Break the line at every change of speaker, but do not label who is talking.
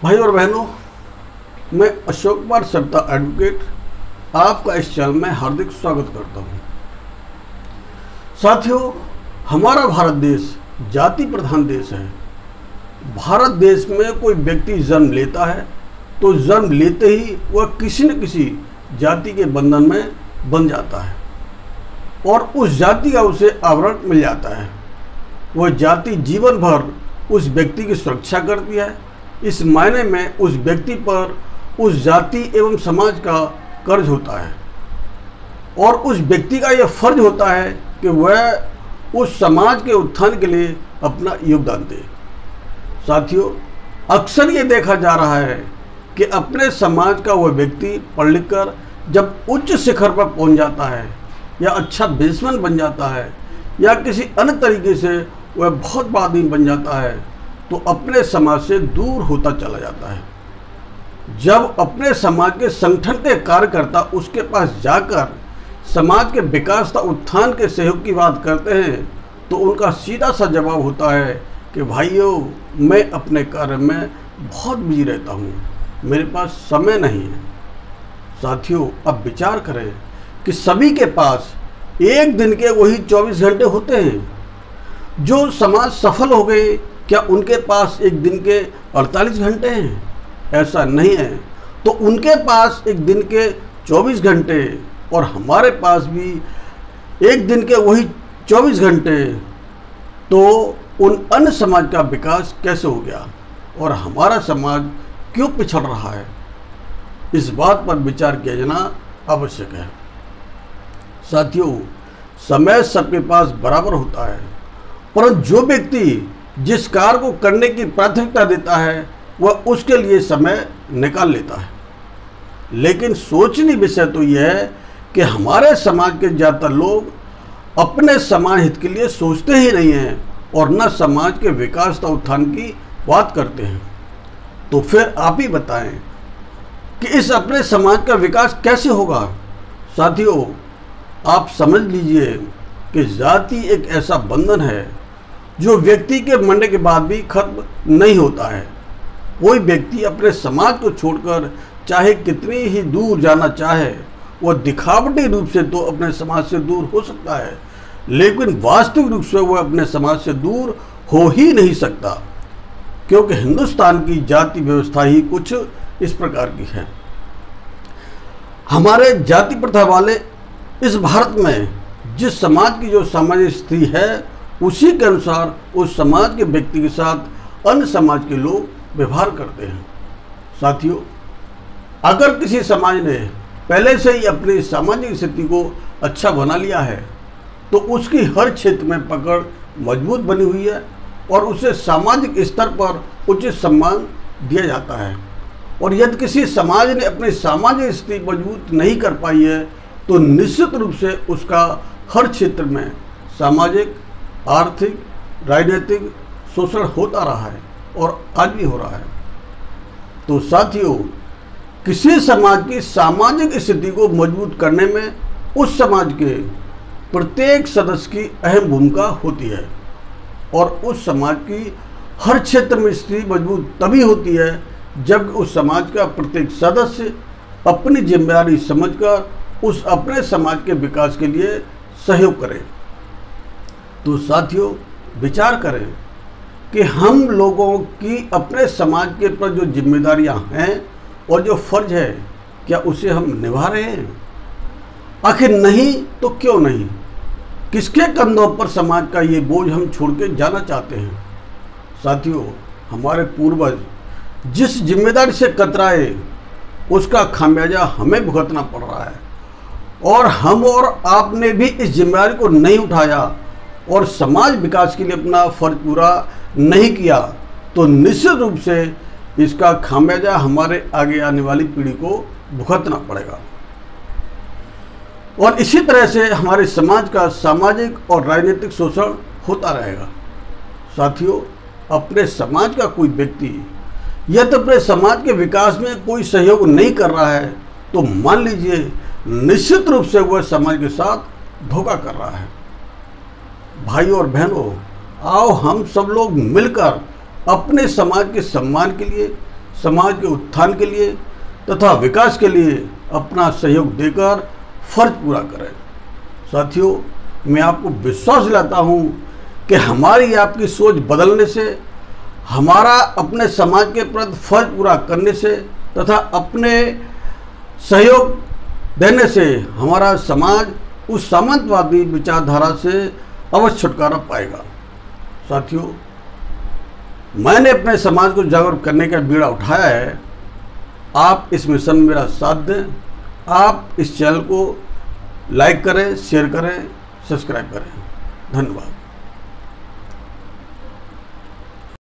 भाई और बहनों, मैं अशोक कुमार सप्ता एडवोकेट आपका इस चैनल में हार्दिक स्वागत करता हूं। साथियों, हमारा भारत देश जाति प्रधान देश है। भारत देश में कोई व्यक्ति जन्म लेता है तो जन्म लेते ही वह किसी न किसी जाति के बंधन में बंध जाता है और उस जाति का उसे आवरण मिल जाता है। वह जाति जीवन भर उस व्यक्ति की सुरक्षा करती है। इस मायने में उस व्यक्ति पर उस जाति एवं समाज का कर्ज होता है और उस व्यक्ति का यह फर्ज होता है कि वह उस समाज के उत्थान के लिए अपना योगदान दे। साथियों, अक्सर ये देखा जा रहा है कि अपने समाज का वह व्यक्ति पढ़ लिख कर जब उच्च शिखर पर पहुंच जाता है या अच्छा बिजनेसमैन बन जाता है या किसी अन्य तरीके से वह बहुत बड़ा आदमी बन जाता है तो अपने समाज से दूर होता चला जाता है। जब अपने समाज के संगठन के कार्यकर्ता उसके पास जाकर समाज के विकास तथा उत्थान के सहयोग की बात करते हैं तो उनका सीधा सा जवाब होता है कि भाइयों, मैं अपने कार्य में बहुत बिजी रहता हूँ, मेरे पास समय नहीं है। साथियों, अब विचार करें कि सभी के पास एक दिन के वही 24 घंटे होते हैं। जो समाज सफल हो गए, क्या उनके पास एक दिन के 48 घंटे हैं? ऐसा नहीं है। तो उनके पास एक दिन के 24 घंटे और हमारे पास भी एक दिन के वही 24 घंटे, तो उन अन्य समाज का विकास कैसे हो गया और हमारा समाज क्यों पिछड़ रहा है? इस बात पर विचार किया जाना आवश्यक है। साथियों, समय सबके पास बराबर होता है, परंतु जो व्यक्ति जिस कार्य को करने की प्राथमिकता देता है वह उसके लिए समय निकाल लेता है। लेकिन सोचनीय विषय तो यह है कि हमारे समाज के ज़्यादातर लोग अपने समाज हित के लिए सोचते ही नहीं हैं और न समाज के विकास तथा उत्थान की बात करते हैं। तो फिर आप ही बताएं कि इस अपने समाज का विकास कैसे होगा? साथियों, आप समझ लीजिए कि जाति एक ऐसा बंधन है जो व्यक्ति के मरने के बाद भी खत्म नहीं होता है। कोई व्यक्ति अपने समाज को छोड़कर चाहे कितनी ही दूर जाना चाहे, वह दिखावटी रूप से तो अपने समाज से दूर हो सकता है, लेकिन वास्तविक रूप से वह अपने समाज से दूर हो ही नहीं सकता, क्योंकि हिंदुस्तान की जाति व्यवस्था ही कुछ इस प्रकार की है। हमारे जाति प्रथा वाले इस भारत में जिस समाज की जो सामाजिक स्थिति है उसी के अनुसार उस समाज के व्यक्ति के साथ अन्य समाज के लोग व्यवहार करते हैं। साथियों, अगर किसी समाज ने पहले से ही अपनी सामाजिक स्थिति को अच्छा बना लिया है तो उसकी हर क्षेत्र में पकड़ मजबूत बनी हुई है और उसे सामाजिक स्तर पर उचित सम्मान दिया जाता है। और यदि किसी समाज ने अपनी सामाजिक स्थिति मजबूत नहीं कर पाई है तो निश्चित रूप से उसका हर क्षेत्र में सामाजिक, आर्थिक, राजनीतिक शोषण होता रहा है और आज भी हो रहा है। तो साथियों, किसी समाज की सामाजिक स्थिति को मजबूत करने में उस समाज के प्रत्येक सदस्य की अहम भूमिका होती है और उस समाज की हर क्षेत्र में स्थिति मजबूत तभी होती है जब उस समाज का प्रत्येक सदस्य अपनी जिम्मेदारी समझकर उस अपने समाज के विकास के लिए सहयोग करे। तो साथियों, विचार करें कि हम लोगों की अपने समाज के पर जो जिम्मेदारियां हैं और जो फर्ज है, क्या उसे हम निभा रहे हैं? आखिर नहीं तो क्यों नहीं? किसके कंधों पर समाज का ये बोझ हम छोड़ के जाना चाहते हैं? साथियों, हमारे पूर्वज जिस जिम्मेदारी से कतराए उसका खामियाजा हमें भुगतना पड़ रहा है और हम और आपने भी इस जिम्मेदारी को नहीं उठाया और समाज विकास के लिए अपना फर्ज पूरा नहीं किया तो निश्चित रूप से इसका खामियाजा हमारे आगे आने वाली पीढ़ी को भुगतना पड़ेगा और इसी तरह से हमारे समाज का सामाजिक और राजनीतिक शोषण होता रहेगा। साथियों, अपने समाज का कोई व्यक्ति यदि अपने समाज के विकास में कोई सहयोग नहीं कर रहा है तो मान लीजिए निश्चित रूप से वह समाज के साथ धोखा कर रहा है। भाइयों और बहनों, आओ हम सब लोग मिलकर अपने समाज के सम्मान के लिए, समाज के उत्थान के लिए तथा विकास के लिए अपना सहयोग देकर फर्ज पूरा करें। साथियों, मैं आपको विश्वास दिलाता हूँ कि हमारी आपकी सोच बदलने से, हमारा अपने समाज के प्रति फर्ज पूरा करने से तथा अपने सहयोग देने से हमारा समाज उस सामंतवादी विचारधारा से अवश्य छुटकारा पाएगा। साथियों, मैंने अपने समाज को जागरूक करने का बीड़ा उठाया है। आप इस मिशन में मेरा साथ दें। आप इस चैनल को लाइक करें, शेयर करें, सब्सक्राइब करें। धन्यवाद।